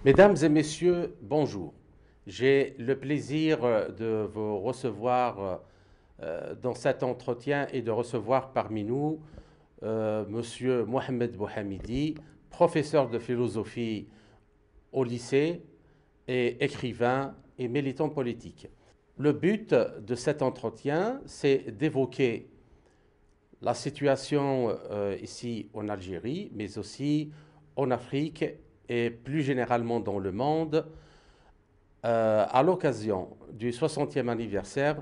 Mesdames et messieurs, bonjour. J'ai le plaisir de vous recevoir dans cet entretien et de recevoir parmi nous Monsieur Mohamed Bouhamidi, professeur de philosophie au lycée et écrivain et militant politique. Le but de cet entretien, c'est d'évoquer la situation ici en Algérie, mais aussi en Afrique et plus généralement dans le monde, à l'occasion du 60e anniversaire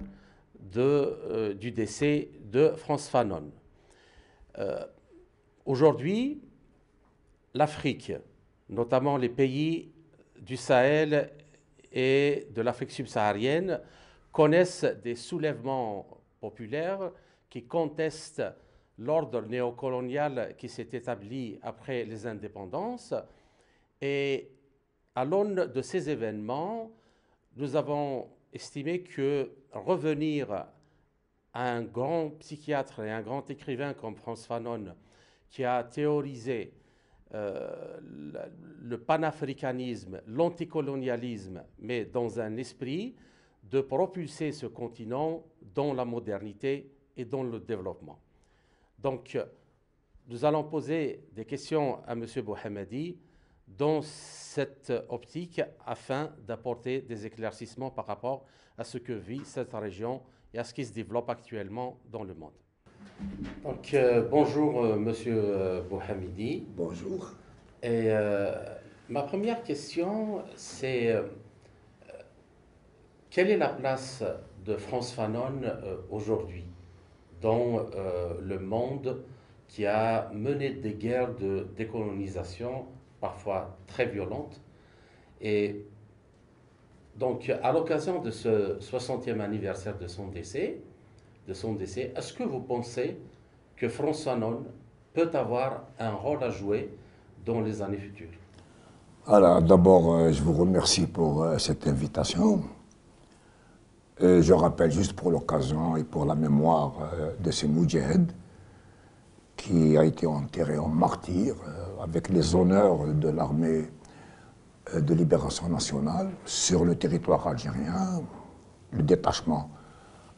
du décès de Frantz Fanon. Aujourd'hui, l'Afrique, notamment les pays du Sahel et de l'Afrique subsaharienne, connaissent des soulèvements populaires qui contestent l'ordre néocolonial qui s'est établi après les indépendances. Et à l'aune de ces événements, nous avons estimé que revenir à un grand psychiatre et un grand écrivain comme Frantz Fanon, qui a théorisé le panafricanisme, l'anticolonialisme, mais dans un esprit de propulser ce continent dans la modernité et dans le développement. Donc, nous allons poser des questions à M. Bouhamidi dans cette optique afin d'apporter des éclaircissements par rapport à ce que vit cette région et à ce qui se développe actuellement dans le monde. Donc, bonjour Monsieur Bouhamidi. Bonjour. Et ma première question, c'est quelle est la place de Frantz Fanon aujourd'hui dans le monde qui a mené des guerres de décolonisation parfois très violentes. Et donc, à l'occasion de ce 60e anniversaire de son décès, est-ce que vous pensez que Frantz Fanon peut avoir un rôle à jouer dans les années futures? Alors, d'abord, je vous remercie pour cette invitation. Je rappelle juste pour l'occasion et pour la mémoire de ce Moudjahed qui a été enterré en martyr avec les honneurs de l'armée de libération nationale sur le territoire algérien. Le détachement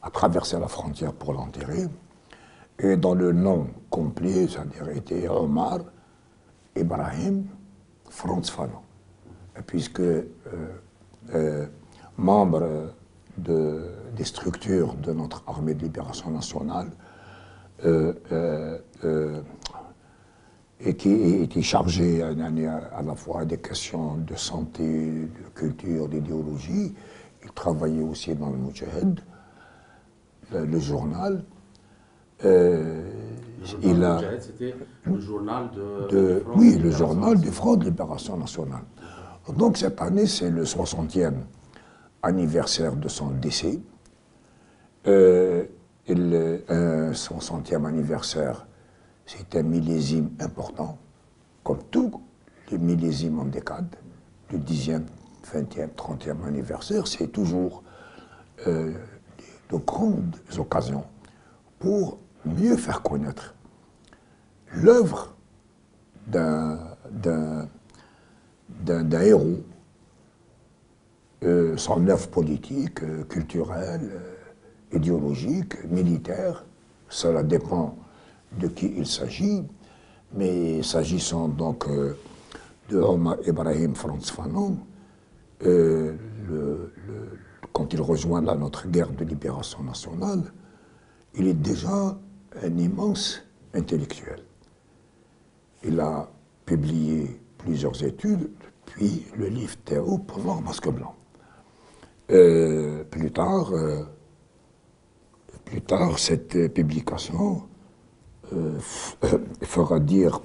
a traversé la frontière pour l'enterrer. Et dans le nom complet, c'est-à-dire était Omar Ibrahim Frantz Fanon. Puisque membre des structures de notre armée de libération nationale et qui était chargé à la fois des questions de santé, de culture, d'idéologie. Il travaillait aussi dans le Moudjahed, le journal. Moudjahed, c'était le journal de Front oui, le journal du Front de Libération Nationale. Donc cette année, c'est le 60e anniversaire de son décès. Un 60e anniversaire, c'est un millésime important, comme tous les millésimes en décade. Le 10e, 20e, 30e anniversaire, c'est toujours de grandes occasions pour mieux faire connaître l'œuvre d'un héros, son œuvre politique, culturelle, idéologique, militaire. Cela dépend de qui il s'agit, mais s'agissant donc de Omar Ibrahim Frantz Fanon, quand il rejoint notre guerre de libération nationale, il est déjà un immense intellectuel. Il a publié plusieurs études, puis le livre Théo pour noir masque blanc. Plus tard, cette publication fera dire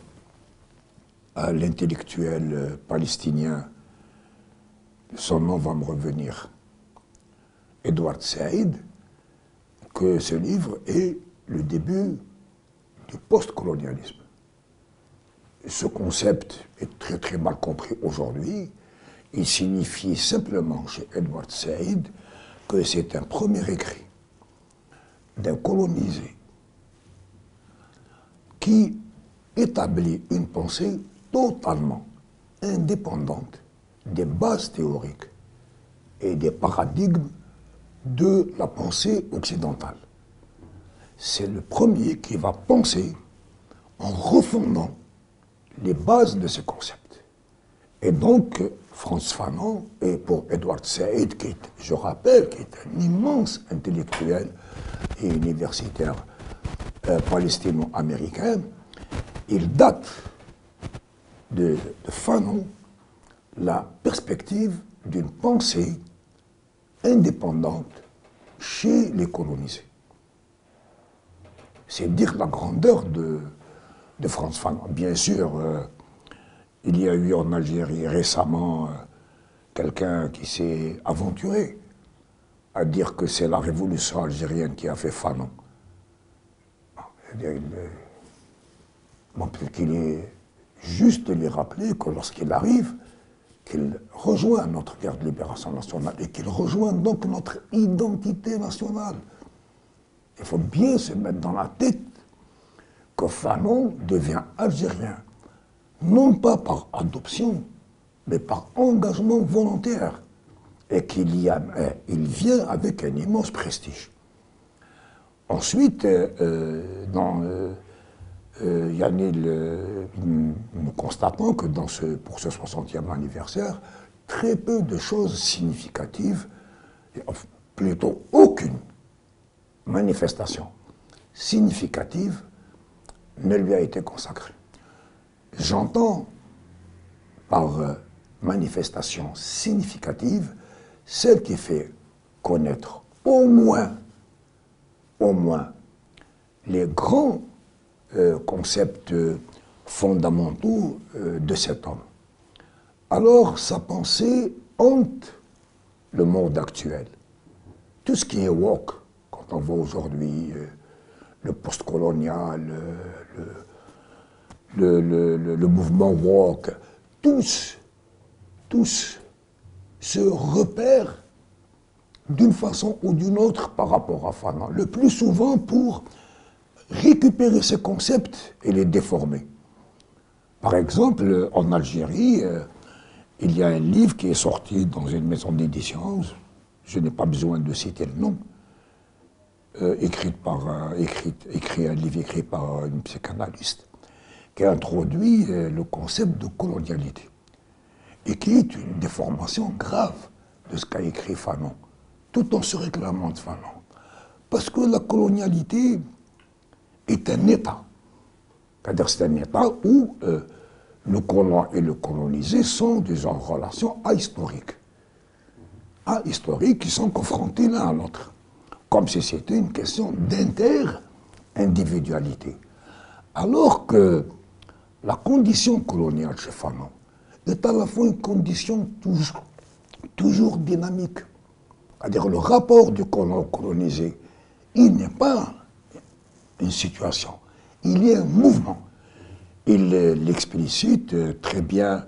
à l'intellectuel palestinien, son nom va me revenir, Edward Said, que ce livre est le début du post-colonialisme. Ce concept est très très mal compris aujourd'hui. Il signifie simplement chez Edward Said que c'est un premier écrit d'un colonisé qui établit une pensée totalement indépendante des bases théoriques et des paradigmes de la pensée occidentale. C'est le premier qui va penser en refondant les bases de ce concept. Et donc, Frantz Fanon, et pour Edward Said, qui est, je rappelle, qui est un immense intellectuel et universitaire palestino-américain, il date de Fanon la perspective d'une pensée indépendante chez les colonisés. C'est dire la grandeur de Frantz Fanon. Bien sûr, il y a eu en Algérie récemment quelqu'un qui s'est aventuré à dire que c'est la révolution algérienne qui a fait Fanon. Peut-être qu'il est juste de lui rappeler que lorsqu'il arrive, qu'il rejoint notre guerre de libération nationale et qu'il rejoint donc notre identité nationale. Il faut bien se mettre dans la tête que Fanon devient algérien, non pas par adoption, mais par engagement volontaire, et qu'il vient avec un immense prestige. Ensuite, nous constatons que pour ce 60e anniversaire, très peu de choses significatives, plutôt aucune manifestation significative ne lui a été consacrée. J'entends par manifestation significative celle qui fait connaître au moins les grands concepts fondamentaux de cet homme. Alors sa pensée hante le monde actuel. Tout ce qui est woke, quand on voit aujourd'hui le postcolonial, le mouvement woke, tous se repèrent d'une façon ou d'une autre par rapport à Fanon. Le plus souvent pour récupérer ces concepts et les déformer. Par exemple, en Algérie, il y a un livre qui est sorti dans une maison d'édition, je n'ai pas besoin de citer le nom, écrit un livre écrit par une psychanalyste, qui a introduit le concept de colonialité, et qui est une déformation grave de ce qu'a écrit Fanon, tout en se réclamant de Fanon. Parce que la colonialité est un État. C'est-à-dire c'est un État où le colon et le colonisé sont en relation ahistorique. Ahistoriques qui sont confrontés l'un à l'autre. Comme si c'était une question d'inter-individualité. Alors que la condition coloniale chez Fanon est à la fois une condition toujours dynamique. C'est-à-dire le rapport du colon au colonisé, il n'est pas une situation, il y a un mouvement. Il l'explicite très bien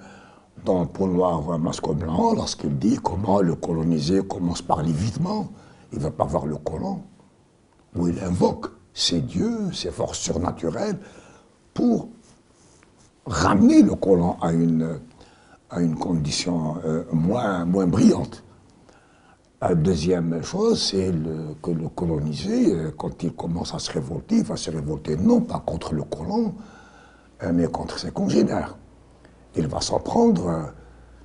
dans Peau noire, masque blanc, lorsqu'il dit comment le colonisé commence par l'évitement, il ne va pas voir le colon, où il invoque ses dieux, ses forces surnaturelles, pour ramener le colon à une condition moins brillante. La deuxième chose, c'est que le colonisé, quand il commence à se révolter, il va se révolter non pas contre le colon, mais contre ses congénères. Il va s'en prendre,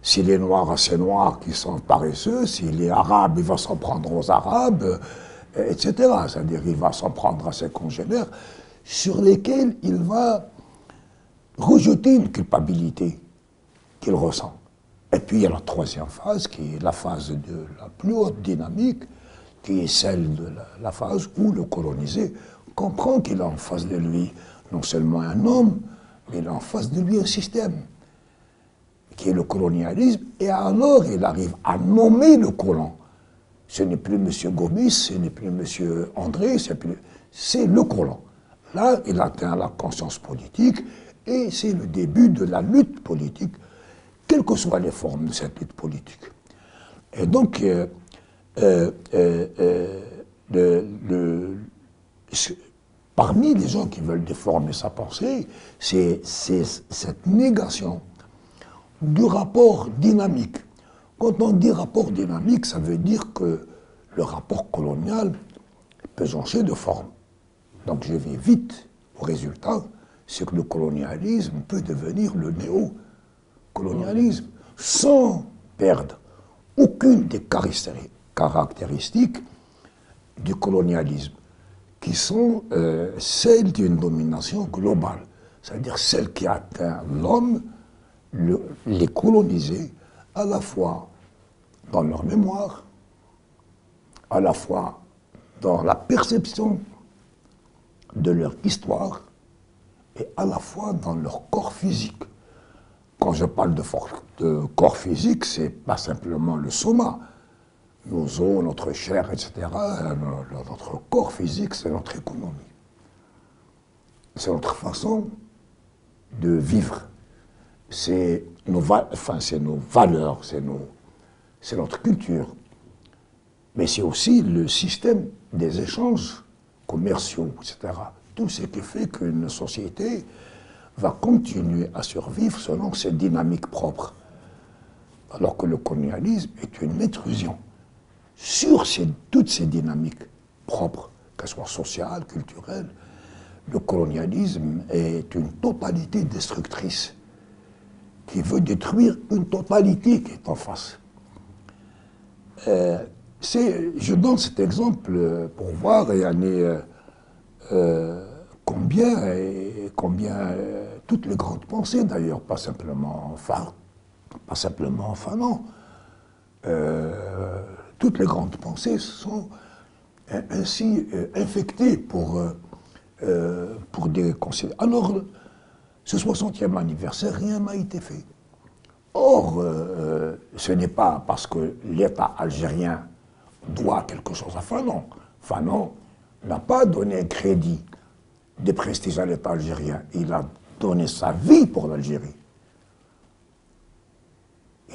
s'il est noir, à ces noirs qui sont paresseux, s'il est arabe, il va s'en prendre aux arabes, etc. C'est-à-dire qu'il va s'en prendre à ses congénères, sur lesquels il va rejeter une culpabilité qu'il ressent. Et puis il y a la troisième phase, qui est la phase de la plus haute dynamique, qui est celle de la phase où le colonisé comprend qu'il a en face de lui non seulement un homme, mais il a en face de lui un système, qui est le colonialisme, et alors il arrive à nommer le colon. Ce n'est plus M. Gomis, ce n'est plus M. André, c'est le colon. Là, il atteint la conscience politique, et c'est le début de la lutte politique, quelles que soient les formes de cette lutte politique. Et donc, parmi les gens qui veulent déformer sa pensée, c'est cette négation du rapport dynamique. Quand on dit rapport dynamique, ça veut dire que le rapport colonial peut changer de forme. Donc je vais vite au résultat, c'est que le colonialisme peut devenir le néo-colonialisme sans perdre aucune des caractéristiques du colonialisme, qui sont celles d'une domination globale, c'est-à-dire celle qui atteint l'homme, les coloniser, à la fois dans leur mémoire, à la fois dans la perception de leur histoire et à la fois dans leur corps physique. Quand je parle de corps physique, c'est pas simplement le soma, nos os, notre chair, etc. Notre corps physique, c'est notre économie. C'est notre façon de vivre. C'est nos valeurs, c'est notre culture. Mais c'est aussi le système des échanges commerciaux, etc. Tout ce qui fait qu'une société va continuer à survivre selon ses dynamiques propres. Alors que le colonialisme est une intrusion sur toutes ces dynamiques propres, qu'elles soient sociales, culturelles. Le colonialisme est une totalité destructrice qui veut détruire une totalité qui est en face. Je donne cet exemple pour voir combien toutes les grandes pensées, d'ailleurs, pas simplement Fanon, toutes les grandes pensées sont ainsi infectées pour des considérations. Alors, ce 60e anniversaire, rien n'a été fait. Or, ce n'est pas parce que l'État algérien doit quelque chose à Fanon. Fanon n'a pas donné un crédit de prestige à l'État algérien. Il a donné sa vie pour l'Algérie.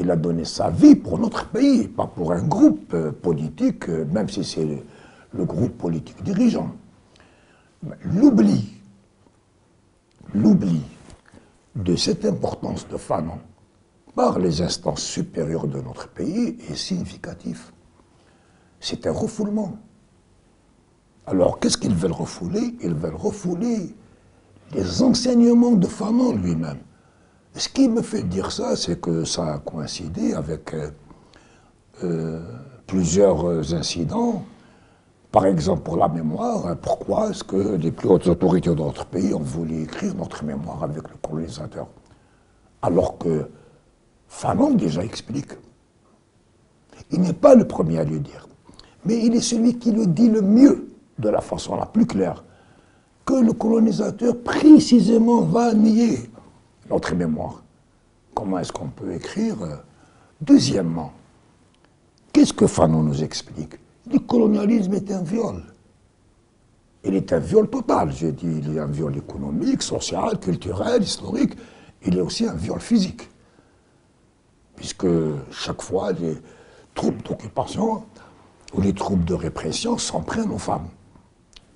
Il a donné sa vie pour notre pays, pas pour un groupe politique, même si c'est le groupe politique dirigeant. L'oubli de cette importance de Fanon par les instances supérieures de notre pays est significatif. C'est un refoulement. Alors, qu'est-ce qu'ils veulent refouler? Ils veulent refouler les enseignements de Fanon lui-même. Ce qui me fait dire ça, c'est que ça a coïncidé avec plusieurs incidents. Par exemple, pour la mémoire, pourquoi est-ce que les plus hautes autorités de notre pays ont voulu écrire notre mémoire avec le colonisateur? Alors que Fanon déjà explique. Il n'est pas le premier à le dire, mais il est celui qui le dit le mieux, de la façon la plus claire, que le colonisateur précisément va nier notre mémoire. Comment est-ce qu'on peut écrire? Deuxièmement, qu'est-ce que Fanon nous explique? Le colonialisme est un viol. Il est un viol total. J'ai dit, il est un viol économique, social, culturel, historique. Il est aussi un viol physique. Puisque chaque fois, les troupes d'occupation ou les troupes de répression s'en prennent aux femmes.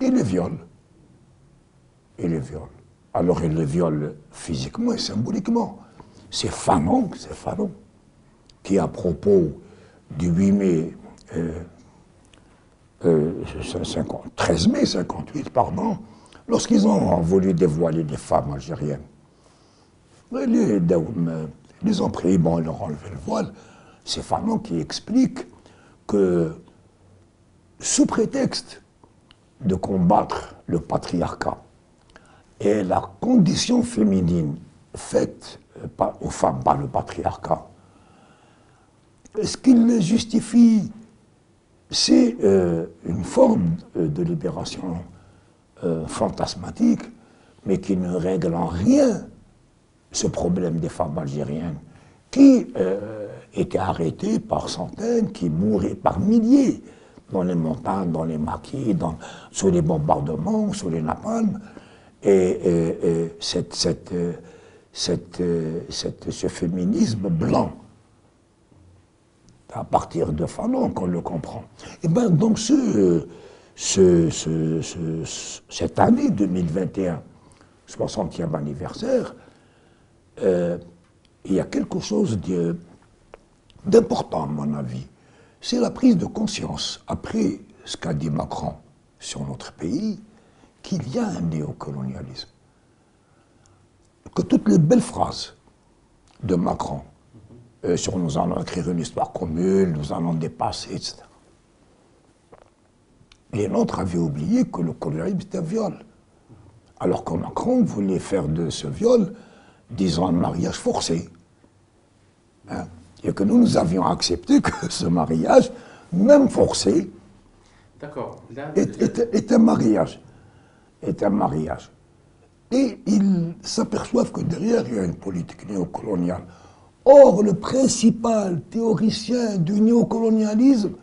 Et les violent. Alors ils les violent physiquement et symboliquement. C'est Fanon, qui à propos du 8 mai 13 mai 58, pardon, lorsqu'ils ont voulu dévoiler les femmes algériennes, les ont pris, bon, ils leur ont enlevé le voile. C'est Fanon qui explique que, sous prétexte de combattre le patriarcat et la condition féminine faite aux femmes par le patriarcat, ce qu'il justifie, c'est une forme de libération fantasmatique, mais qui ne règle en rien ce problème des femmes algériennes qui étaient arrêtées par centaines, qui mouraient par milliers dans les montagnes, dans les maquis, sous les bombardements, sous les napalms. Et ce féminisme blanc, à partir de Fanon qu'on le comprend. Et bien donc cette année 2021, 60e anniversaire, il y a quelque chose d'important, à mon avis. C'est la prise de conscience, après ce qu'a dit Macron sur notre pays, qu'il y a un néocolonialisme. Que toutes les belles phrases de Macron sur nous allons écrire une histoire commune, nous allons dépasser, etc. Les nôtres avaient oublié que le colonialisme était un viol. Alors que Macron voulait faire de ce viol, disons, un mariage forcé. Hein? Et que nous avions accepté que ce mariage, même forcé, est un mariage. Est un mariage. Et ils s'aperçoivent que derrière, il y a une politique néocoloniale. Or, le principal théoricien du néocolonialisme,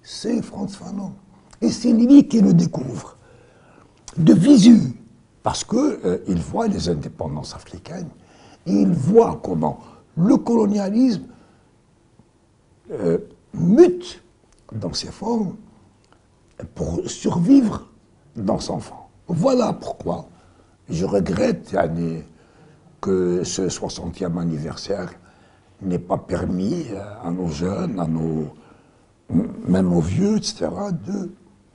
c'est Frantz Fanon. Et c'est lui qui le découvre. De visu, parce qu'il voit les indépendances africaines, et il voit comment le colonialisme mute dans ses formes pour survivre dans son fond. Voilà pourquoi je regrette que ce 60e anniversaire n'ait pas permis à nos jeunes, même aux vieux, etc., de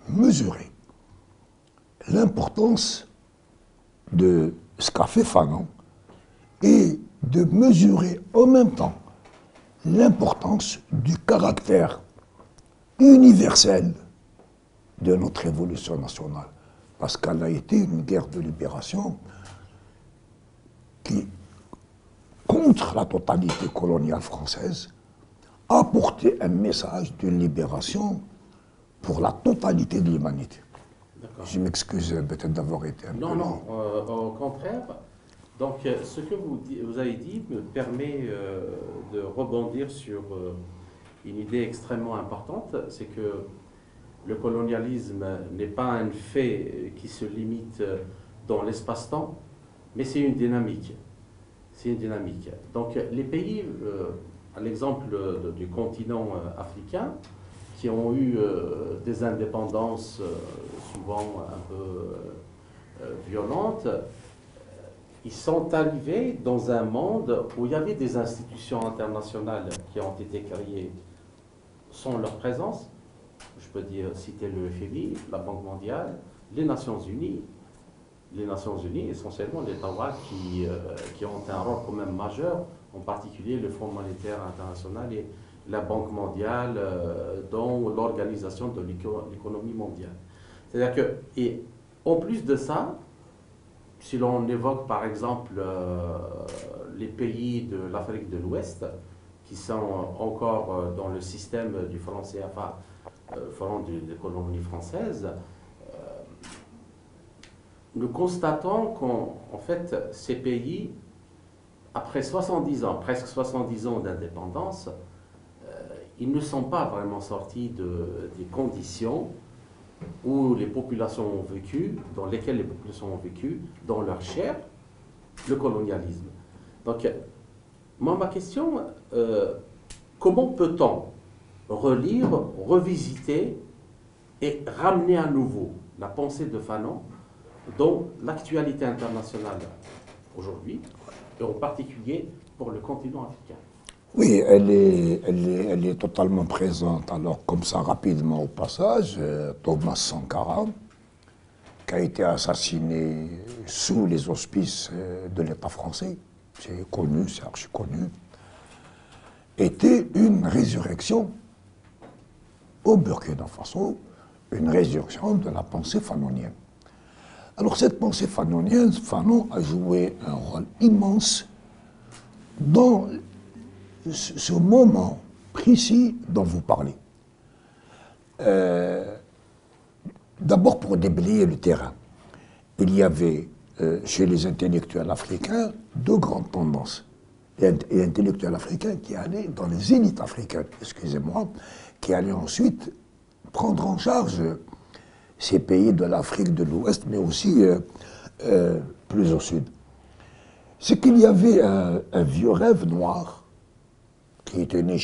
mesurer l'importance de ce qu'a fait Fanon et de mesurer en même temps l'importance du caractère universel de notre révolution nationale. Parce qu'elle a été une guerre de libération qui, contre la totalité coloniale française, a apporté un message d'une libération pour la totalité de l'humanité. Je m'excuse peut-être d'avoir été un peu long. Non, au contraire. Donc, ce que vous avez dit me permet de rebondir sur une idée extrêmement importante, c'est que le colonialisme n'est pas un fait qui se limite dans l'espace-temps, mais c'est une dynamique. C'est une dynamique. Donc, les pays, à l'exemple du continent africain, qui ont eu des indépendances souvent un peu violentes, ils sont arrivés dans un monde où il y avait des institutions internationales qui ont été créées sans leur présence. Je peux citer le FMI, la Banque mondiale, les Nations Unies. Les Nations Unies, essentiellement les Ottawa, qui ont un rôle quand même majeur, en particulier le Fonds monétaire international et la Banque mondiale dans l'organisation de l'économie mondiale. C'est-à-dire que, et en plus de ça, si l'on évoque par exemple les pays de l'Afrique de l'Ouest, qui sont encore dans le système du franc CFA, franc de l'économie française, nous constatons qu'en fait, ces pays, après 70 ans, presque 70 ans d'indépendance, ils ne sont pas vraiment sortis des conditions où les populations ont vécu, dans lesquelles les populations ont vécu, dans leur chair, le colonialisme. Donc, moi, ma question, comment peut-on relire, revisiter et ramener à nouveau la pensée de Fanon dans l'actualité internationale aujourd'hui, et en particulier pour le continent africain? Oui, elle est totalement présente. Alors, comme ça, rapidement au passage, Thomas Sankara, qui a été assassiné sous les auspices de l'État français, c'est connu, c'est archi connu, était une résurrection au Burkina Faso, une résurrection de la pensée fanonienne. Alors, cette pensée fanonienne, Fanon a joué un rôle immense dans ce moment précis dont vous parlez. D'abord pour déblayer le terrain. Il y avait chez les intellectuels africains deux grandes tendances. Les intellectuels africains qui allaient dans les élites africaines, excusez-moi, qui allaient ensuite prendre en charge ces pays de l'Afrique de l'Ouest, mais aussi plus au sud. C'est qu'il y avait un vieux rêve noir qui était né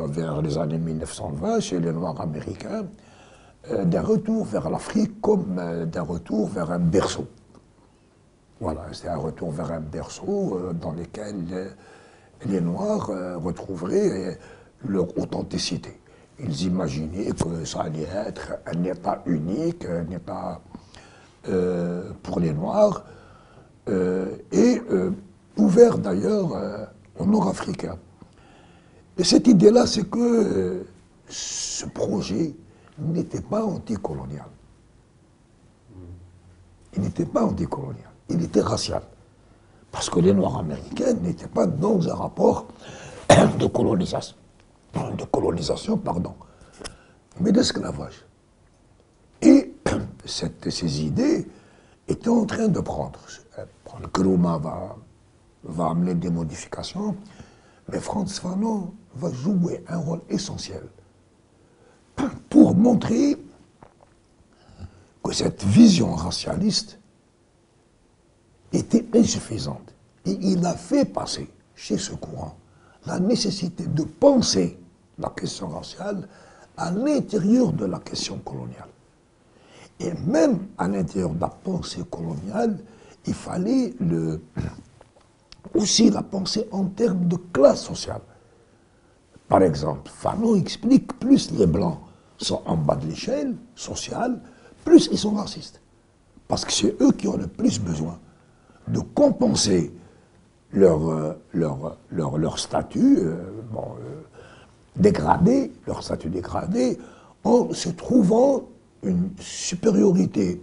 vers les années 1920, chez les Noirs américains, d'un retour vers l'Afrique comme d'un retour vers un berceau. Voilà, c'est un retour vers un berceau dans lequel les Noirs retrouveraient leur authenticité. Ils imaginaient que ça allait être un État unique, un État pour les Noirs, et ouvert d'ailleurs au Nord-Africain. Et cette idée-là, c'est que ce projet n'était pas anticolonial. Il n'était pas anticolonial, il était racial. Parce que les Noirs américains n'étaient pas dans un rapport de colonisation, mais d'esclavage. Et ces idées étaient en train de prendre. Nkrumah va amener des modifications, mais Frantz Fanon va jouer un rôle essentiel pour montrer que cette vision racialiste était insuffisante. Et il a fait passer chez ce courant la nécessité de penser la question raciale à l'intérieur de la question coloniale. Et même à l'intérieur de la pensée coloniale, il fallait aussi la penser en termes de classe sociale. Par exemple, Fanon explique plus les Blancs sont en bas de l'échelle sociale, plus ils sont racistes. Parce que c'est eux qui ont le plus besoin de compenser leur statut dégradé, en se trouvant une supériorité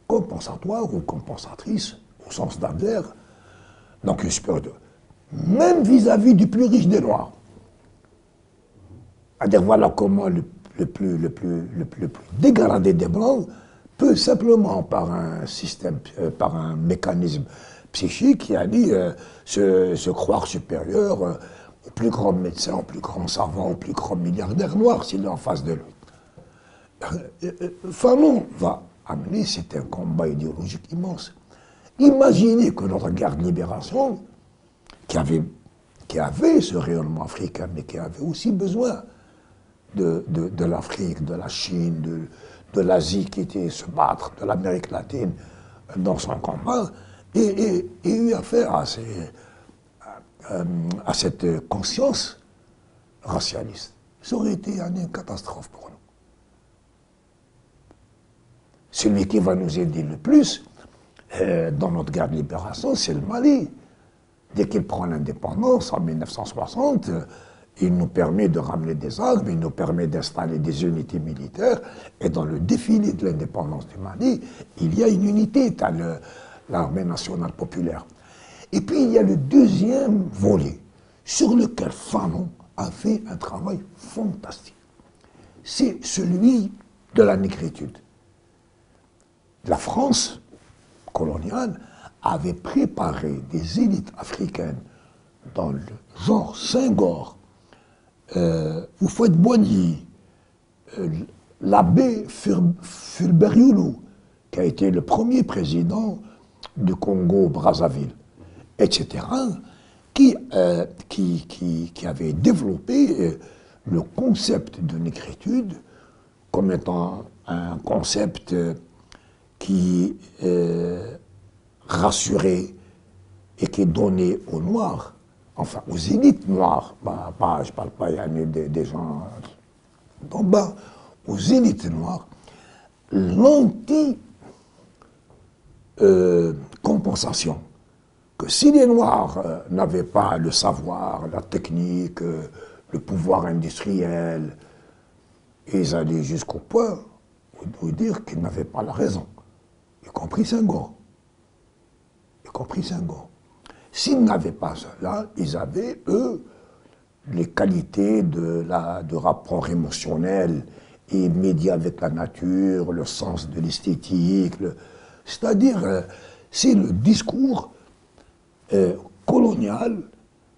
compensatoire ou compensatrice, au sens d'Adler, donc une supériorité, même vis-à-vis du plus riche des Noirs. C'est-à-dire, voilà comment le plus dégradé des Blancs peut simplement, par un mécanisme psychique, qui a dit se croire supérieur au plus grand médecin, au plus grand savant, au plus grand milliardaire noir s'il est en face de lui. Fanon va amener, c'est un combat idéologique immense. Imaginez que notre guerre de libération, qui avait ce rayonnement africain, mais qui avait aussi besoin de l'Afrique, de la Chine, de l'Asie qui était se battre, de l'Amérique latine dans son combat, et eu affaire à cette conscience racialiste. Ça aurait été une catastrophe pour nous. Celui qui va nous aider le plus dans notre guerre de libération, c'est le Mali. Dès qu'il prend l'indépendance en 1960, il nous permet de ramener des armes, il nous permet d'installer des unités militaires, et dans le défilé de l'indépendance du Mali, il y a une unité, l'armée nationale populaire. Et puis il y a le deuxième volet, sur lequel Fanon a fait un travail fantastique. C'est celui de la négritude. La France coloniale avait préparé des élites africaines dans le genre Senghor, Houphouët-Boigny, l'abbé Fulbert Youlou, qui a été le premier président du Congo-Brazzaville, etc., qui avait développé le concept de négritude comme étant un concept qui rassurait et qui donnait aux Noirs, enfin aux élites noires, je ne parle pas, il y a des gens d'en bas, aux élites noires, l'anti-compensation. Que si les Noirs n'avaient pas le savoir, la technique, le pouvoir industriel, ils allaient jusqu'au point de dire qu'ils n'avaient pas la raison, y compris Senghor. S'ils n'avaient pas cela, ils avaient, eux, les qualités de rapport émotionnel et immédiat avec la nature, le sens de l'esthétique, c'est-à-dire, c'est le discours colonial,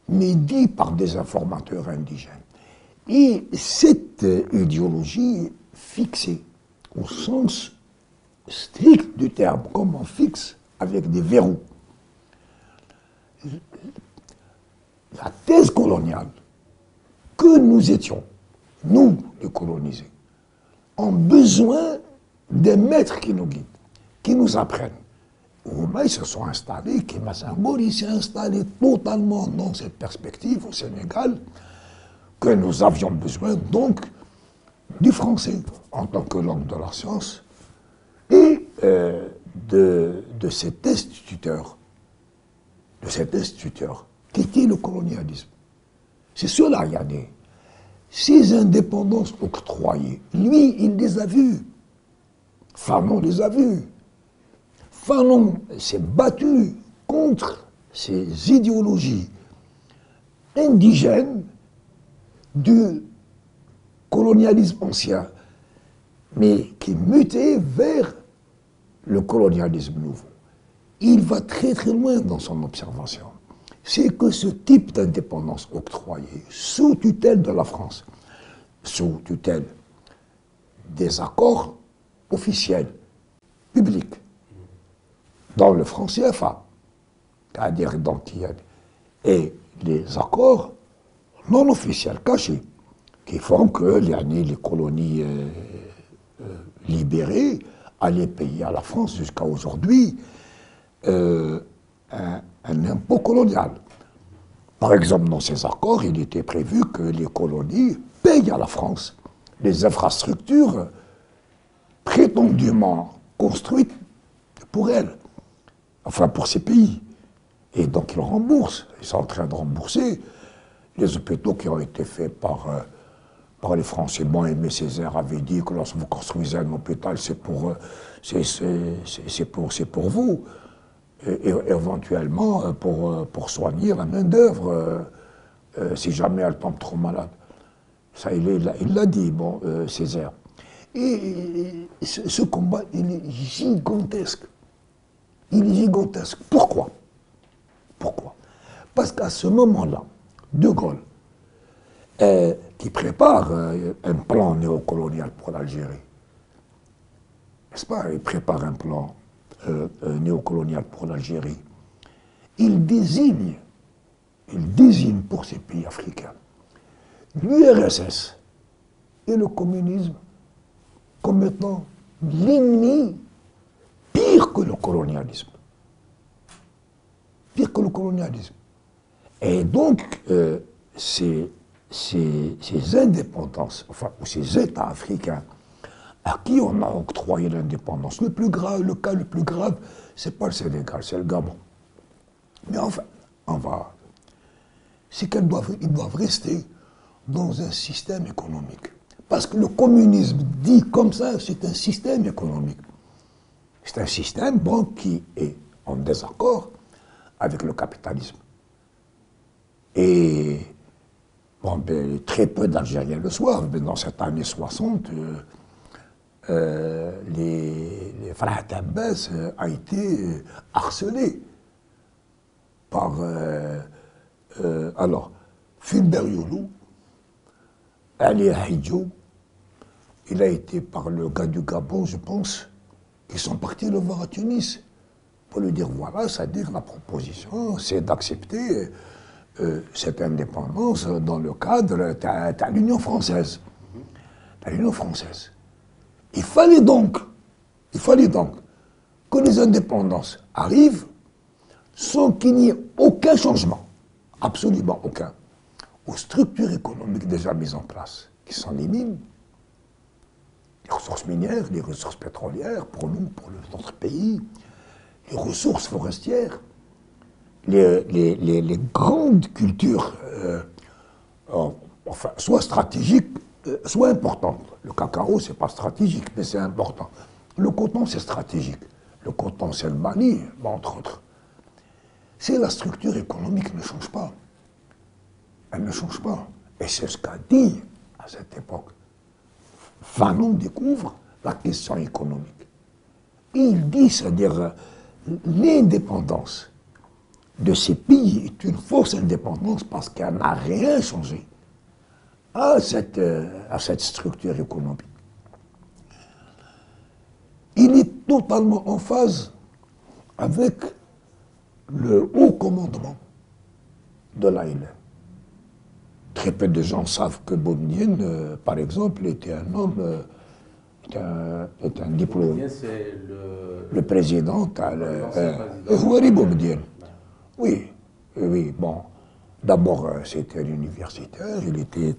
mais dit par des informateurs indigènes. Et cette idéologie fixée, au sens strict du terme, comme on fixe avec des verrous, la thèse coloniale que nous étions, nous, les colonisés, ont besoin des maîtres qui nous guident, qui nous apprennent. Roumains se sont installés, Kéma Senghor, il s'est installé totalement dans cette perspective au Sénégal, que nous avions besoin donc du français en tant que langue de la science et de cet instituteur, qui était le colonialisme. C'est cela, Yanné. Ces indépendances octroyées, lui, il les a vues. Fanon les a vues. Fanon s'est battu contre ces idéologies indigènes du colonialisme ancien, mais qui mutait vers le colonialisme nouveau. Il va très très loin dans son observation. C'est que ce type d'indépendance octroyée sous tutelle de la France, sous tutelle des accords officiels, publics, dans le franc CFA, c'est-à-dire donc il y a, et les accords non officiels, cachés, qui font que les colonies libérées allaient payer à la France jusqu'à aujourd'hui un impôt colonial. Par exemple, dans ces accords, il était prévu que les colonies payent à la France les infrastructures prétendument construites pour elles, enfin pour ces pays. Et donc ils remboursent, ils sont en train de rembourser les hôpitaux qui ont été faits par les Français. Bon, Aimé Césaire avait dit que lorsque vous construisez un hôpital, c'est pour vous. Et éventuellement pour soigner la main-d'œuvre si jamais elle tombe trop malade. Ça, il l'a dit, bon, Césaire. Et ce combat, il est gigantesque. Il est gigantesque. Pourquoi? Pourquoi? Parce qu'à ce moment-là, De Gaulle, qui prépare un plan néocolonial pour l'Algérie, n'est-ce pas? Il prépare un plan néocolonial pour l'Algérie. Il désigne pour ces pays africains l'URSS et le communisme comme étant l'ennemi pire que le colonialisme. Pire que le colonialisme. Et donc, ces indépendances, enfin, ces États africains à qui on a octroyé l'indépendance. Le cas le plus grave, c'est pas le Sénégal, c'est le Gabon. Mais enfin, c'est qu'ils doivent rester dans un système économique. Parce que le communisme dit comme ça, c'est un système économique. C'est un système, bon, qui est en désaccord avec le capitalisme. Et, bon, ben, très peu d'Algériens le soient, mais dans cette année 60, les Farhat Abbas a été harcelé par alors Fulbert Youlou, Ali Ahidjo, il a été par le gars du Gabon, je pense, qui sont partis le voir à Tunis pour lui dire voilà, c'est-à-dire la proposition, c'est d'accepter cette indépendance dans le cadre de l'Union française. L'Union française. Il fallait donc que les indépendances arrivent sans qu'il n'y ait aucun changement, absolument aucun, aux structures économiques déjà mises en place, qui sont les mines, les ressources minières, les ressources pétrolières, pour nous, pour notre pays, les ressources forestières, les grandes cultures, enfin, soit stratégiques, soit importantes. Le cacao, c'est pas stratégique, mais c'est important. Le coton, c'est stratégique. Le coton, c'est le Mali, entre autres. C'est la structure économique ne change pas. Elle ne change pas. Et c'est ce qu'a dit à cette époque. Fanon découvre la question économique. Il dit, c'est-à-dire, l'indépendance de ces pays est une fausse indépendance parce qu'elle n'a rien changé à cette structure économique. Il est totalement en phase avec le haut commandement de l'ALN. Très peu de gens savent que Boumedienne, par exemple, était un homme est un diplôme. C'est le président, Houari Boumediene. Oui, oui, bon. D'abord, c'était un universitaire, il était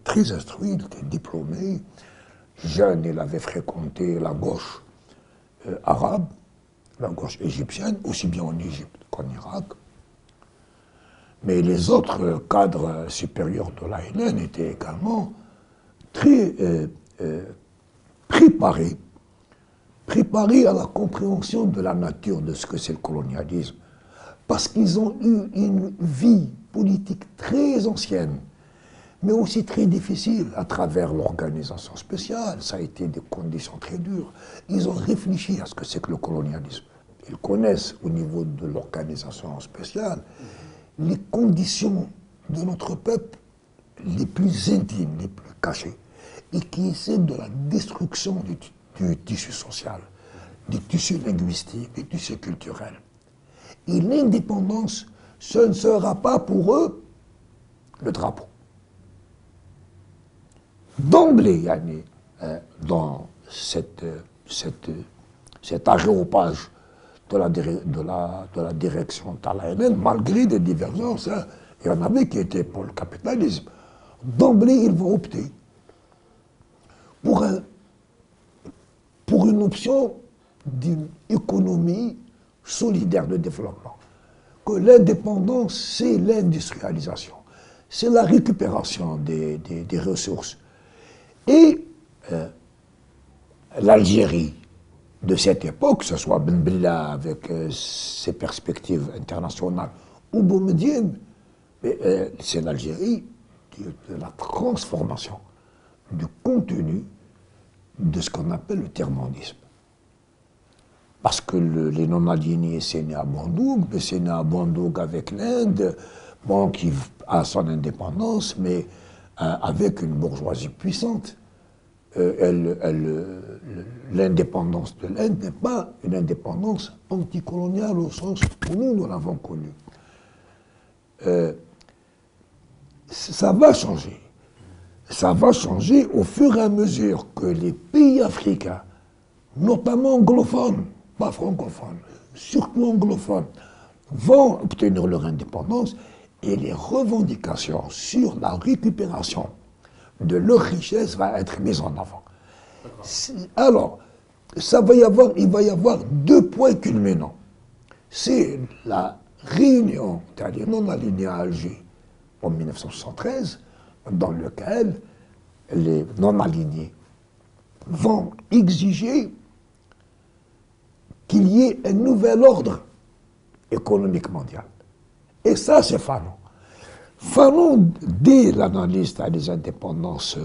très instruit, il était diplômé. Jeune, il avait fréquenté la gauche arabe, la gauche égyptienne, aussi bien en Égypte qu'en Irak. Mais les autres cadres supérieurs de l'ANN étaient également très préparés à la compréhension de la nature de ce que c'est le colonialisme. Parce qu'ils ont eu une vie politique très ancienne, mais aussi très difficile à travers l'organisation spéciale. Ça a été des conditions très dures. Ils ont réfléchi à ce que c'est que le colonialisme. Ils connaissent au niveau de l'organisation spéciale les conditions de notre peuple les plus intimes, les plus cachées, et qui essaient de la destruction du tissu social, du tissu linguistique, du tissu culturel. Et l'indépendance, ce ne sera pas pour eux le drapeau. D'emblée, dans cet aréopage de la direction de l'ANN, malgré des divergences, il y en avait qui étaient pour le capitalisme. D'emblée, ils vont opter pour une option d'une économie solidaire de développement. Que l'indépendance, c'est l'industrialisation, c'est la récupération des ressources. Et l'Algérie de cette époque, que ce soit Ben Bella avec ses perspectives internationales ou Boumediene, c'est l'Algérie de la transformation du contenu de ce qu'on appelle le tiers-mondisme. Parce que les non-alignés, c'est né à Bandung, mais c'est né à Bandung avec l'Inde, bon, qui a son indépendance, mais avec une bourgeoisie puissante. L'indépendance de l'Inde n'est pas une indépendance anticoloniale au sens où nous l'avons connue. Ça va changer. Ça va changer au fur et à mesure que les pays africains, notamment anglophones, pas francophones, surtout anglophones, vont obtenir leur indépendance et les revendications sur la récupération de leur richesse va être mises en avant. Alors, il va y avoir deux points culminants. C'est la réunion, c'est-à-dire non alignée à Alger en 1973, dans lequel les non-alignés vont exiger qu'il y ait un nouvel ordre économique mondial. Et ça, c'est Fanon. Fanon, dès l'analyse des indépendances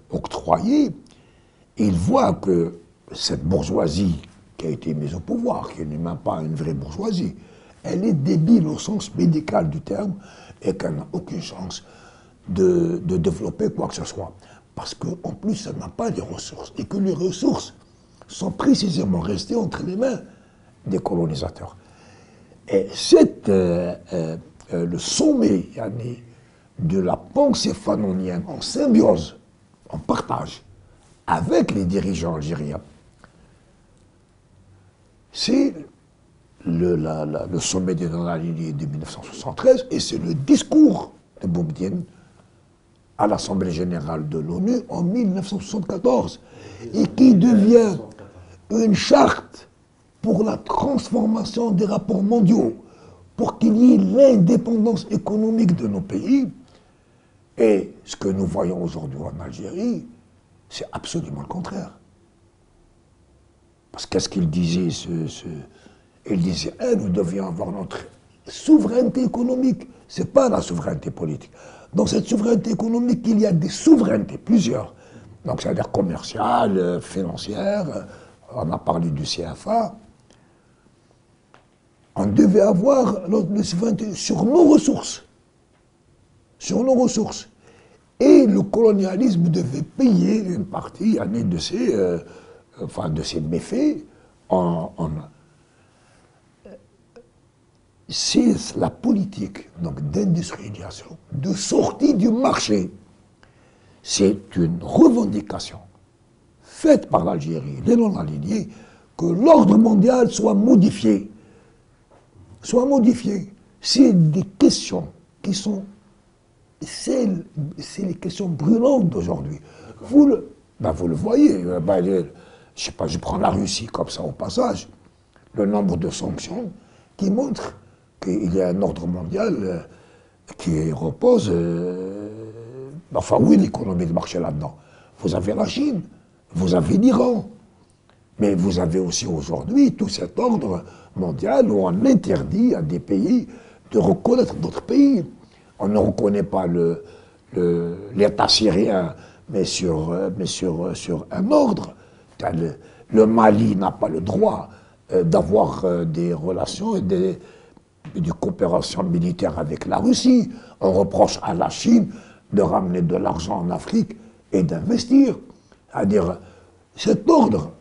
octroyées, il voit que cette bourgeoisie qui a été mise au pouvoir, qui n'est même pas une vraie bourgeoisie, elle est débile au sens médical du terme et qu'elle n'a aucune chance de développer quoi que ce soit. Parce qu'en plus, elle n'a pas les ressources et que les ressources sont précisément restées entre les mains des colonisateurs. Et c'est le sommet de la pensée fanonienne en symbiose, en partage avec les dirigeants algériens. C'est le sommet des non-alignés de 1973 et c'est le discours de Boumediene à l'Assemblée générale de l'ONU en 1974 et qui devient une charte pour la transformation des rapports mondiaux, pour qu'il y ait l'indépendance économique de nos pays. Et ce que nous voyons aujourd'hui en Algérie, c'est absolument le contraire. Parce qu'est-ce qu'il disait Il disait, nous devions avoir notre souveraineté économique. Ce n'est pas la souveraineté politique. Dans cette souveraineté économique, il y a des souverainetés, plusieurs. Donc, c'est-à-dire commerciales, financières, on a parlé du CFA. On devait avoir notre souveraineté sur nos ressources. Sur nos ressources. Et le colonialisme devait payer une partie de ses méfaits c'est la politique d'industrialisation, de sortie du marché. C'est une revendication faite par l'Algérie, les non-alignés, que l'ordre mondial soit modifié. Soit modifié. C'est des questions qui sont... C'est les questions brûlantes d'aujourd'hui. Vous le voyez. Je sais pas, je prends la Russie comme ça au passage. Le nombre de sanctions qui montrent qu'il y a un ordre mondial qui repose... enfin, oui, l'économie de marché là-dedans. Vous avez la Chine, vous avez l'Iran, mais vous avez aussi aujourd'hui tout cet ordre mondial où on interdit à des pays de reconnaître d'autres pays. On ne reconnaît pas l'État syrien, mais sur un ordre. Le Mali n'a pas le droit d'avoir des relations et des coopérations militaires avec la Russie. On reproche à la Chine de ramener de l'argent en Afrique et d'investir. C'est-à-dire, cet ordre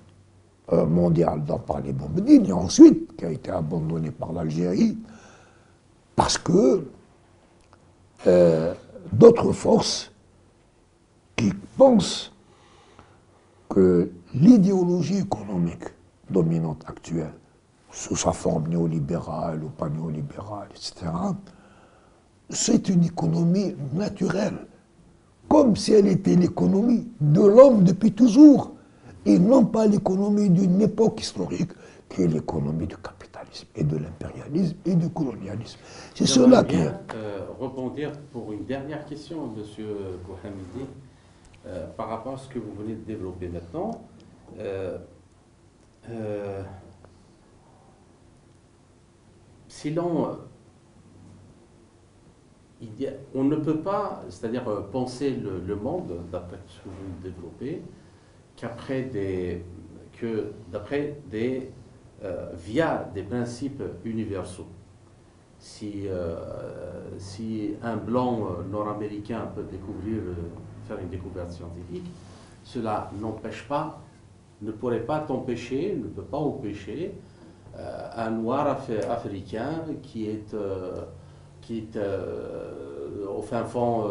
mondial dont parlait Boumediene, et ensuite, qui a été abandonné par l'Algérie, parce que d'autres forces qui pensent que l'idéologie économique dominante actuelle, sous sa forme néolibérale ou pas néolibérale, etc., c'est une économie naturelle, comme si elle était l'économie de l'homme depuis toujours, et non pas l'économie d'une époque historique, qui est l'économie du capitalisme, et de l'impérialisme, et du colonialisme. C'est cela qui est... rebondir pour une dernière question, M. Bouhamidi, par rapport à ce que vous venez de développer maintenant. Si l'on... on ne peut pas, c'est-à-dire penser le monde, d'après ce que vous développez, via des principes universaux. Si un blanc nord-américain peut faire une découverte scientifique, cela ne pourrait pas t'empêcher, ne peut pas empêcher un noir africain qui est au fin fond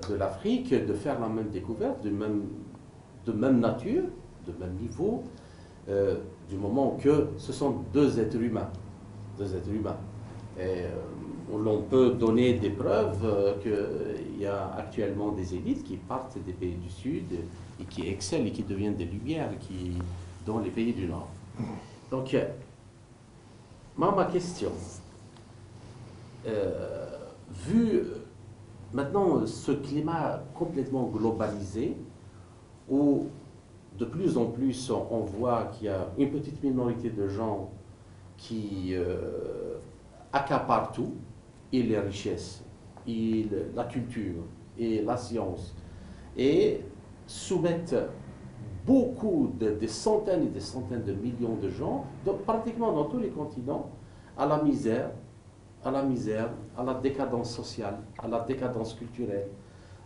de l'Afrique de faire la même découverte, de même nature, de même niveau, du moment que ce sont deux êtres humains. Et l'on peut donner des preuves qu'il y a actuellement des élites qui partent des pays du Sud et qui excellent et qui deviennent des lumières dans les pays du Nord. Donc, ma question, vu maintenant ce climat complètement globalisé, où de plus en plus on voit qu'il y a une petite minorité de gens qui accaparent tout, et les richesses, et la culture, et la science, et soumettent beaucoup, des centaines et des centaines de millions de gens, pratiquement dans tous les continents, à la misère, à la décadence sociale, à la décadence culturelle,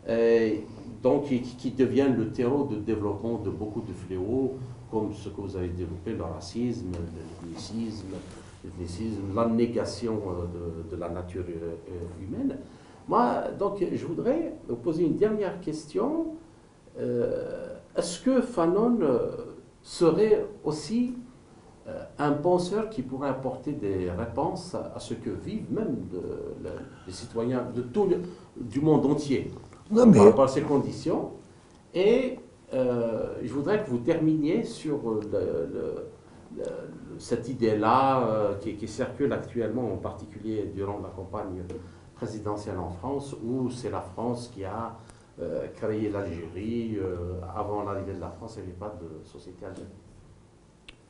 et donc qui deviennent le terreau de développement de beaucoup de fléaux, comme ce que vous avez développé, le racisme, l'ethnicisme, la négation de la nature humaine. Moi, donc, je voudrais vous poser une dernière question. Est-ce que Fanon serait aussi un penseur qui pourrait apporter des réponses à ce que vivent même les citoyens du monde entier par rapport à ces conditions? Et je voudrais que vous terminiez sur cette idée-là qui circule actuellement, en particulier durant la campagne présidentielle en France, où c'est la France qui a créé l'Algérie. Avant l'arrivée de la France, il n'y avait pas de société algérienne.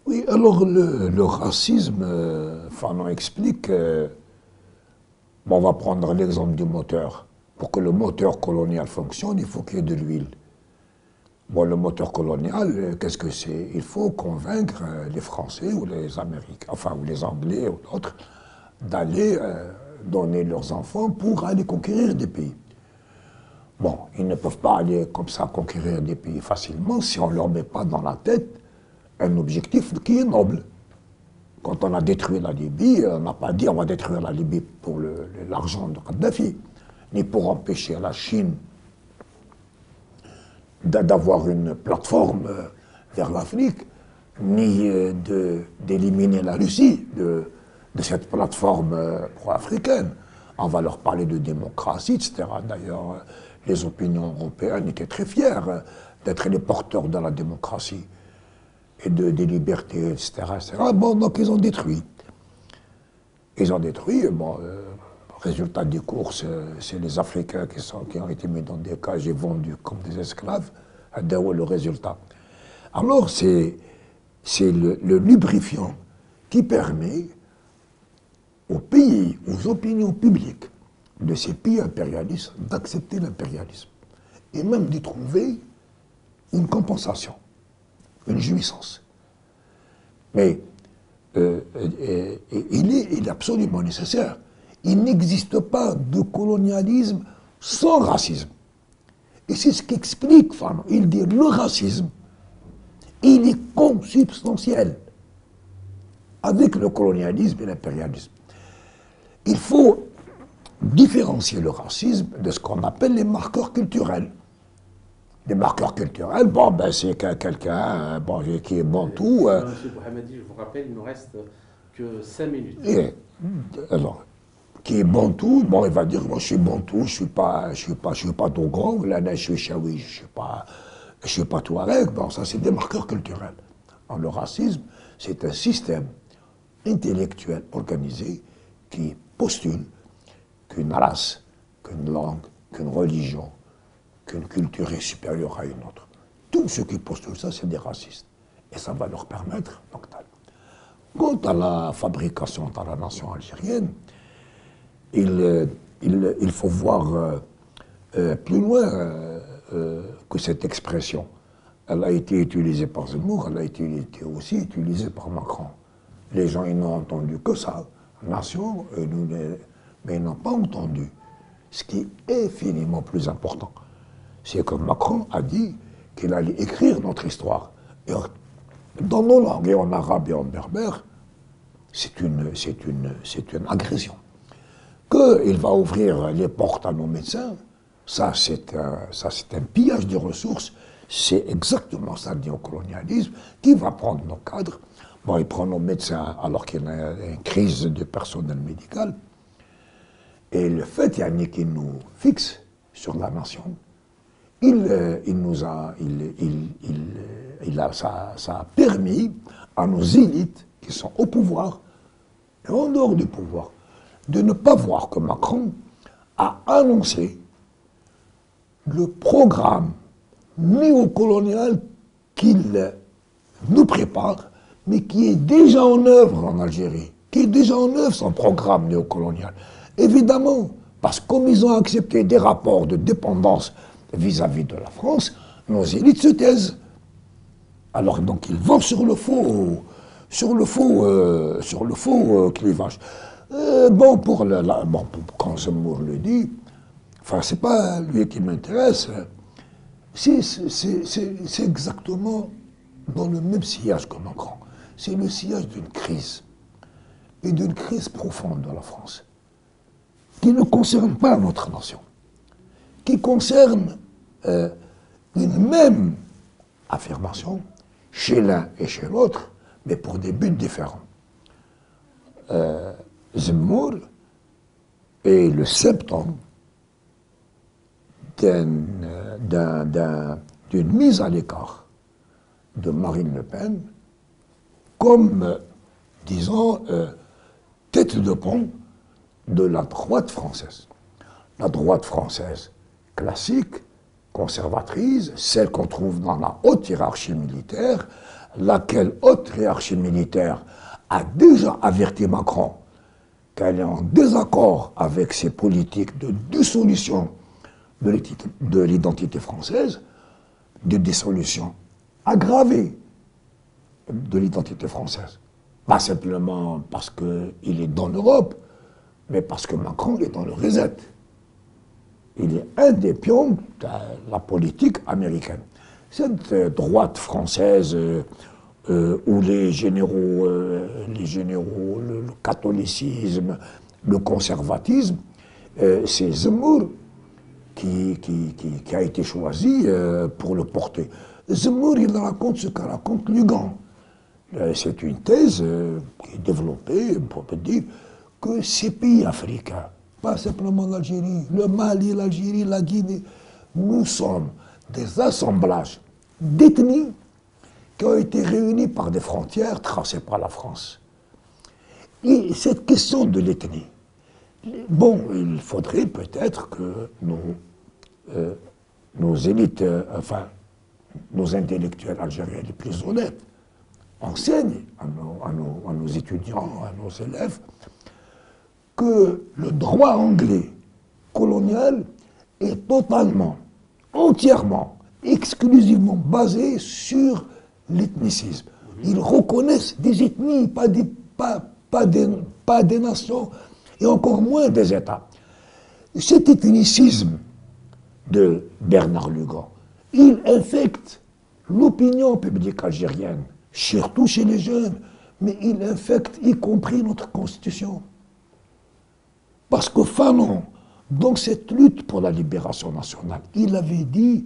Oui, alors le racisme, Fanon explique, on va prendre l'exemple du moteur. Pour que le moteur colonial fonctionne, il faut qu'il y ait de l'huile. Bon, le moteur colonial, qu'est-ce que c'est? Il faut convaincre les Français ou les Américains, enfin, ou les Anglais ou d'autres, d'aller donner leurs enfants pour aller conquérir des pays. Bon, ils ne peuvent pas aller comme ça conquérir des pays facilement si on ne leur met pas dans la tête un objectif qui est noble. Quand on a détruit la Libye, on n'a pas dit on va détruire la Libye pour l'argent de Kadhafi, ni pour empêcher la Chine d'avoir une plateforme vers l'Afrique, ni d'éliminer la Russie de cette plateforme pro-africaine. On va leur parler de démocratie, etc. D'ailleurs, les opinions européennes étaient très fières d'être les porteurs de la démocratie et des libertés, etc., etc. Bon, donc ils ont détruit. Ils ont détruit, bon, résultat des courses, c'est les Africains qui ont été mis dans des cages et vendus comme des esclaves. Le résultat. Alors, c'est le lubrifiant qui permet aux pays, aux opinions publiques de ces pays impérialistes d'accepter l'impérialisme et même d'y trouver une compensation, une jouissance. Mais il est absolument nécessaire. Il n'existe pas de colonialisme sans racisme. Et c'est ce qu'explique Fanon. Il dit le racisme, il est consubstantiel avec le colonialisme et l'impérialisme. Il faut différencier le racisme de ce qu'on appelle les marqueurs culturels. Les marqueurs culturels, bon, ben, c'est quelqu'un bon, qui est bantou. Monsieur Bouhamadi, je vous rappelle, il ne nous reste que 5 minutes. Et, alors, qui est bantou, bon, il va dire, moi, je suis bantou, je suis pas Dogon, là, je suis Chaoui, je suis pas Touareg. Bon, ça, c'est des marqueurs culturels. Alors, le racisme, c'est un système intellectuel organisé qui postule qu'une race, qu'une langue, qu'une religion, qu'une culture est supérieure à une autre. Tous ceux qui postulent ça, c'est des racistes. Et ça va leur permettre, donc, quant à la fabrication dans la nation algérienne, il faut voir plus loin que cette expression. Elle a été utilisée par Zemmour, elle a été aussi utilisée par Macron. Les gens, ils n'ont entendu que ça, nation, mais ils n'ont pas entendu ce qui est infiniment plus important. C'est que Macron a dit qu'il allait écrire notre histoire. Et dans nos langues, et en arabe et en berbère, c'est une agression. Qu'il va ouvrir les portes à nos médecins, ça c'est un pillage des ressources, c'est exactement ça le néocolonialisme, qui va prendre nos cadres. Bon, il prend nos médecins alors qu'il y a une crise de personnel médical. Et le fait, Yannick, qu'il nous fixe sur la nation, ça a permis à nos élites qui sont au pouvoir et en dehors du pouvoir de ne pas voir que Macron a annoncé le programme néocolonial qu'il nous prépare, mais qui est déjà en œuvre en Algérie, qui est déjà en œuvre son programme néocolonial. Évidemment, parce que comme ils ont accepté des rapports de dépendance vis-à-vis de la France, nos élites se taisent. Alors donc ils vont sur le faux clivage. Bon, quand Zemmour le dit, enfin c'est pas lui qui m'intéresse, c'est exactement dans le même sillage que Macron. C'est le sillage d'une crise, et d'une crise profonde de la France, qui ne concerne pas notre nation, qui concerne une même affirmation chez l'un et chez l'autre, mais pour des buts différents. Zemmour est le symptôme d'une mise à l'écart de Marine Le Pen comme, disons, tête de pont de la droite française. La droite française classique, conservatrice, celle qu'on trouve dans la haute hiérarchie militaire, laquelle haute hiérarchie militaire a déjà averti Macron qu'elle est en désaccord avec ses politiques de dissolution de l'identité française, de dissolution aggravée de l'identité française. Pas simplement parce qu'il est dans l'Europe, mais parce que Macron est dans le reset. Il est un des pions de la politique américaine. Cette droite française où les généraux, le catholicisme, le conservatisme, c'est Zemmour qui a été choisi pour le porter. Zemmour, il raconte ce qu'a raconte Lugan. C'est une thèse qui est développée pour dire que ces pays africains, pas simplement l'Algérie, le Mali, l'Algérie, la Guinée, nous sommes des assemblages d'ethnies qui ont été réunies par des frontières tracées par la France. Et cette question de l'ethnie, bon, il faudrait peut-être que nos élites, enfin, nos intellectuels algériens les plus honnêtes, enseignent à nos étudiants, à nos élèves, que le droit anglais colonial est totalement, entièrement, exclusivement basé sur l'ethnicisme. Ils reconnaissent des ethnies, pas des nations, et encore moins des États. Cet ethnicisme de Bernard Lugan, il infecte l'opinion publique algérienne, surtout chez les jeunes, mais il infecte y compris notre Constitution. Parce que Fanon, dans cette lutte pour la libération nationale, il avait dit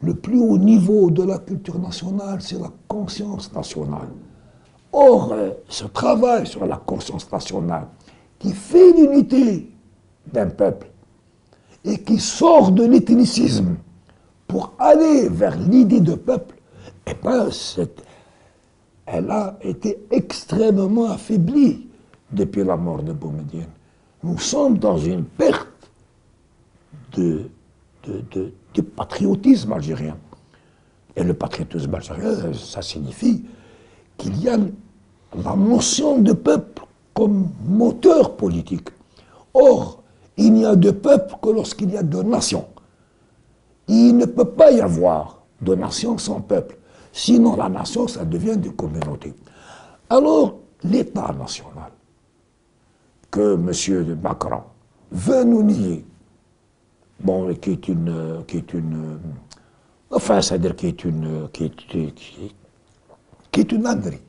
le plus haut niveau de la culture nationale, c'est la conscience nationale. Or, ce travail sur la conscience nationale, qui fait l'unité d'un peuple et qui sort de l'ethnicisme pour aller vers l'idée de peuple, eh bien, elle a été extrêmement affaiblie depuis la mort de Boumedienne. Nous sommes dans une perte du patriotisme algérien. Et le patriotisme algérien, ça signifie qu'il y a la notion de peuple comme moteur politique. Or, il n'y a de peuple que lorsqu'il y a de nations. Il ne peut pas y avoir de nation sans peuple. Sinon, la nation, ça devient une communauté. Alors, l'État national, que M. Macron veut nous nier, bon, qui est une ânerie.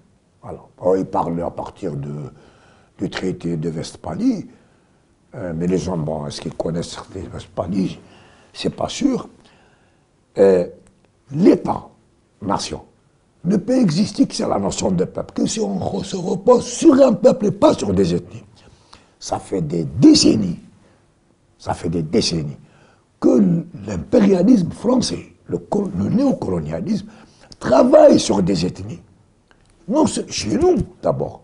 Alors, il parle à partir du traité de Westphalie, mais les gens, bon, est-ce qu'ils connaissent le traité de Westphalie? C'est pas sûr. L'État-nation ne peut exister que sur la notion de peuple, que si on se repose sur un peuple et pas sur des ethnies. Ça fait des décennies que l'impérialisme français, le néocolonialisme, travaille sur des ethnies. Non, chez nous, d'abord.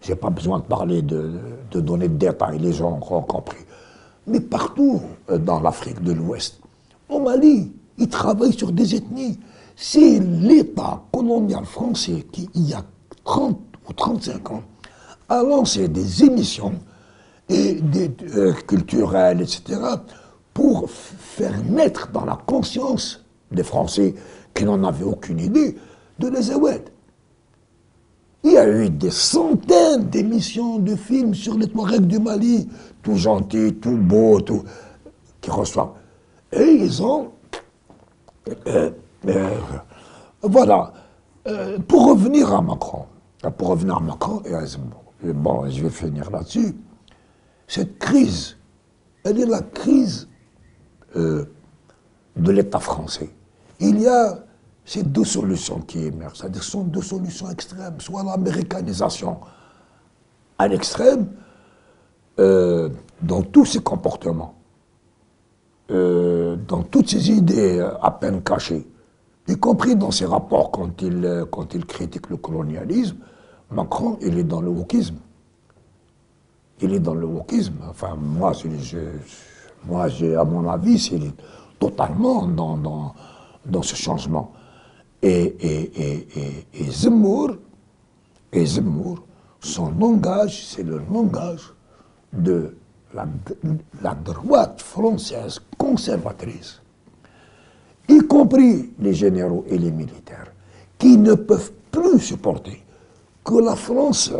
Je n'ai pas besoin de parler, de donner de détails, les gens ont compris. Mais partout dans l'Afrique de l'Ouest, au Mali, ils travaillent sur des ethnies. C'est l'État colonial français qui, il y a 30 ou 35 ans, a lancé des émissions culturelles, etc., pour faire naître dans la conscience des Français qui n'en avaient aucune idée de l'Azawad. Il y a eu des centaines d'émissions de films sur les Touaregs du Mali, tout gentils, tout beaux, tout, qui reçoivent. Et ils ont... voilà. Pour revenir à Macron, et à Zemmour, bon, je vais finir là-dessus, cette crise, elle est la crise de l'État français. Il y a ces deux solutions qui émergent, c'est-à-dire ce sont deux solutions extrêmes, soit l'américanisation à l'extrême, dans tous ses comportements, dans toutes ses idées à peine cachées, y compris dans ses rapports quand il critique le colonialisme. Macron, il est dans le wokisme. Il est dans le wokisme. Enfin, moi, à mon avis, c'est totalement dans ce changement. Et Zemmour, son langage, c'est le langage de la droite française conservatrice, y compris les généraux et les militaires, qui ne peuvent plus supporter que la France,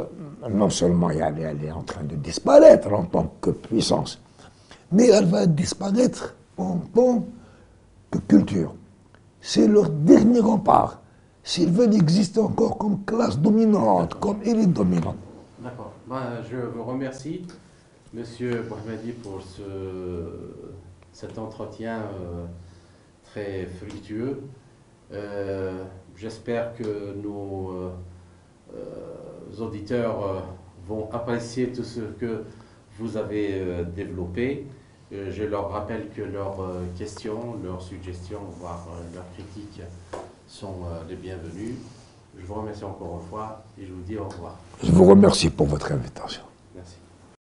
non seulement elle est en train de disparaître en tant que puissance, mais elle va disparaître en tant que culture. C'est leur dernier rempart, s'ils veulent exister encore comme classe dominante, comme élite dominante. D'accord. Ben, je vous remercie, Monsieur Bouhamadi, pour cet entretien très fructueux. J'espère que nos auditeurs vont apprécier tout ce que vous avez développé. Je leur rappelle que leurs questions, leurs suggestions, voire leurs critiques sont les bienvenues. Je vous remercie encore une fois et je vous dis au revoir. Je vous remercie pour votre invitation.